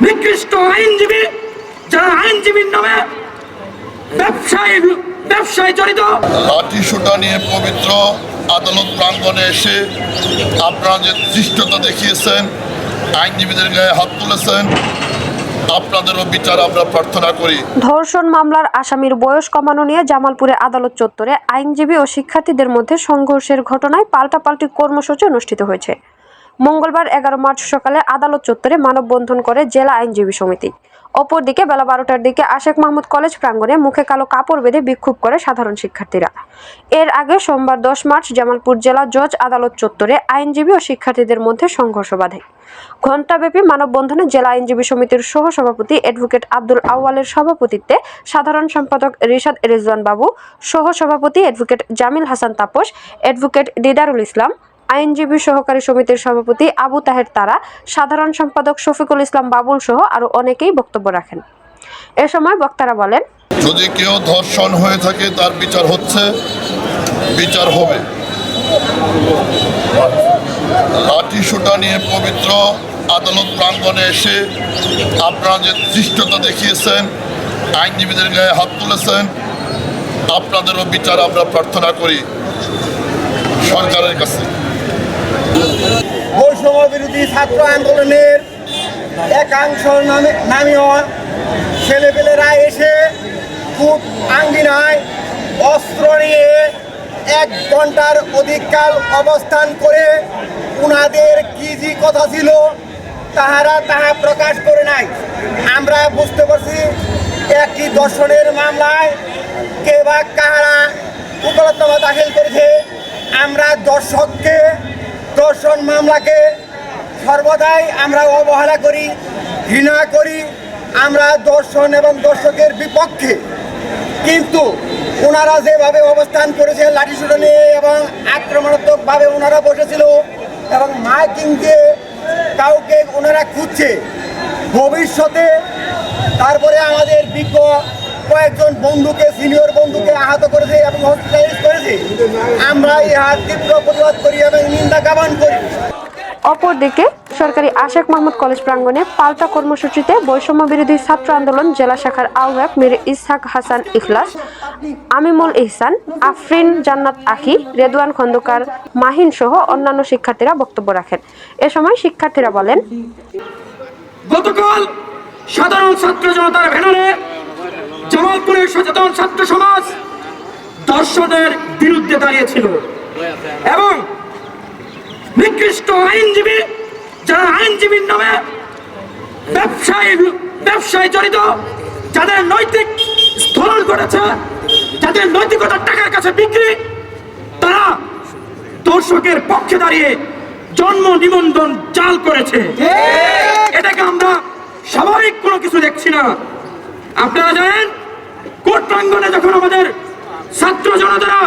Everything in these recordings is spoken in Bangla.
নিকৃষ্ট আইনজীবী যারা আইনজীবীর নামে ব্যবসায় জড়িত। লাঠি সোঁটা নিয়ে পবিত্র আদালত প্রাঙ্গণে এসে আপনারা যে ধৃষ্টতা দেখিয়েছেন, আইনজীবীদের গায়ে হাত তুলেছেন, আপনাদেরও বিচার আমরা প্রার্থনা করি। ধর্ষণ মামলার আসামির বয়স কমানো নিয়ে জামালপুরে আদালত চত্বরে আইনজীবী ও শিক্ষার্থীদের মধ্যে সংঘর্ষের ঘটনায় পাল্টাপাল্টি কর্মসূচি অনুষ্ঠিত হয়েছে। মঙ্গলবার 11 মার্চ সকালে আদালত চত্বরে মানববন্ধন করে জেলা আইনজীবী সমিতি। অপরদিকে বেলা 12টার দিকে আশেক মাহমুদ কলেজ প্রাঙ্গণে মুখে কালো কাপড় বেঁধে বিক্ষোভ করে সাধারণ শিক্ষার্থীরা। এর আগে সোমবার 10 মার্চ জামালপুর জেলা জজ আদালত চত্বরে আইনজীবী ও শিক্ষার্থীদের মধ্যে সংঘর্ষ বাধে। ঘণ্টাব্যাপী মানববন্ধনে জেলা আইনজীবী সমিতির সহসভাপতি অ্যাডভোকেট আব্দুল আউয়ালের সভাপতিত্বে সাধারণ সম্পাদক রিশাদ রিজওয়ান বাবু, সহসভাপতি অ্যাডভোকেট জামিল হাসান তাপস, অ্যাডভোকেট দিদারুল ইসলাম, আইনজীবী সহকারী সমিতির সভাপতি আবু তাহের তারা, সাধারণ সম্পাদক শফিকুল ইসলাম বাবুল সহ আরো অনেকেই বক্তব্য রাখেন। এ সময় বক্তারা বলেন, যদি কেউ ধর্ষণ হয়ে থাকে তার বিচার হচ্ছে, বিচার হবে। লাঠি সোঁটা নিয়ে পবিত্র আদালত প্রাঙ্গণে এসে আপনারা যে ধৃষ্টতা দেখিয়েছেন, আইনজীবীদের গায়ে হাত তুলেছেন, আপনাদেরও বিচার আমরা প্রার্থনা করি সরকারের কাছে। বৈষম্য বিরোধী ছাত্র আন্দোলনের একাংশ নামীয় ছেলেপেলেরা এসে খুব আঙ্গিনায় অস্ত্র নিয়ে 1 ঘন্টার অধিককাল অবস্থান করে উনাদের কি যে কথা ছিল তাহা প্রকাশ করে নাই। আমরা বুঝতে পারছি একটি ধর্ষণের মামলায় কে বা কারা উকিলতমা দাখিল করেছে। আমরা ধর্ষণ মামলাকে সর্বদাই আমরা অবহেলা করি, ঘৃণা করি। আমরা ধর্ষণ এবং ধর্ষকের বিপক্ষে, কিন্তু ওনারা যেভাবে অবস্থান করেছে লাঠিসোঁটা নিয়ে এবং আক্রমণাত্মকভাবে ওনারা বসেছিল এবং মাইকিং দিয়ে কাউকে ওনারা খুঁজছে ভবিষ্যতে। তারপরে আমাদের বিজ্ঞ কয়েকজন বন্ধুকে, সিনিয়র বন্ধুকে আহত করেছে এবং হসপিটালাইজ করেছে। আমরা ইহার তীব্র প্রতিবাদ করি এবং নিন্দা জ্ঞাপন করি। অপরদিকে সরকারি আশেক মাহমুদ কলেজ প্রাঙ্গণে পাল্টা কর্মসূচিতে বৈষম্য বিরোধী ছাত্র আন্দোলন জেলা শাখার আহ্বায়ক মীর ইসহাক হাসান ইখলাস, আমিমুল ইহসান, আফরিন জান্নাত আখি, রেদওয়ান খন্দকার, মাহিন সহ অন্যান্য শিক্ষার্থীরা বক্তব্য রাখেন। এ সময় শিক্ষার্থীরা বলেন, গতকাল সাধারণ ছাত্র জনতার ব্যানারে জামালপুরের সচেতন ছাত্র সমাজ ধর্ষণের বিরুদ্ধে দাঁড়িয়েছিল এবং নিকৃষ্ট আইনজীবী যারা আইনজীবীর নামে ব্যবসায় জড়িত, যাদের নৈতিক স্থলন ঘটেছে, যাদের নৈতিকতার টাকার কাছে বিক্রি, তারা দর্শকের পক্ষে দাঁড়িয়ে জন্ম নিবন্ধন জাল করেছে। এটাকে আমরা স্বাভাবিক কোনো কিছু দেখছি না। আপনারা জানেন, কোর্ট প্রাঙ্গণে যখন আমাদের ছাত্র জনতারা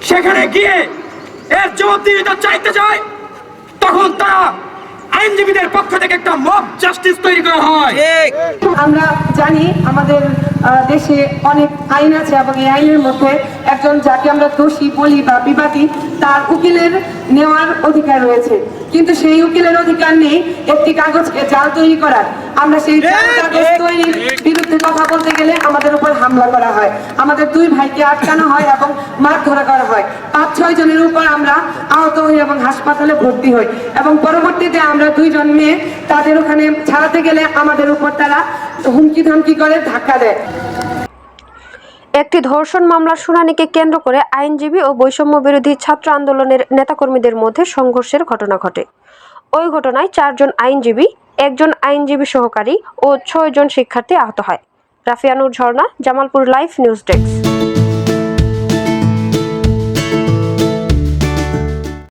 সেখানে গিয়ে এর জবাবদিহিতা চাইতে যায়, তখন তারা আইনজীবীদের পক্ষ থেকে একটা মব জাস্টিস তৈরি করা হয়। আমরা জানি আমাদের দেশে অনেক আইন আছে এবং এই আইনের মধ্যে একজন যাকে আমরা দোষী বলি বা বিবাদী, তার উকিলের নেওয়ার অধিকার রয়েছে, কিন্তু সেই উকিলের অধিকার নেই একটি কাগজকে জাল তৈরি করার। আমরা সেই কাগজ তৈরির বিরুদ্ধে কথা বলতে গেলে আমাদের উপর হামলা করা হয়, আমাদের 2 ভাইকে আটকানো হয় এবং মারধরা করা হয়। 5-6 জনের উপর আমরা আহত হই এবং হাসপাতালে ভর্তি হই এবং পরবর্তীতে আমরা 2 জন মেয়ে তাদের ওখানে ছাড়াতে গেলে আমাদের উপর তারা হুমকি ধমকি করে ধাক্কা দেয়। একটি ধর্ষণ মামলার শুনানিকে কেন্দ্র করে আইনজীবী ও বৈষম্য বিরোধী ছাত্র আন্দোলনের নেতাকর্মীদের মধ্যে সংঘর্ষের ঘটনা ঘটে। ওই ঘটনায় 4 জন আইনজীবী, 1 জন আইনজীবী সহকারী ও 6 জন শিক্ষার্থী আহত হয়। রাফিয়ানুর ঝর্ণা, জামালপুর লাইভ নিউজ ডেস্ক।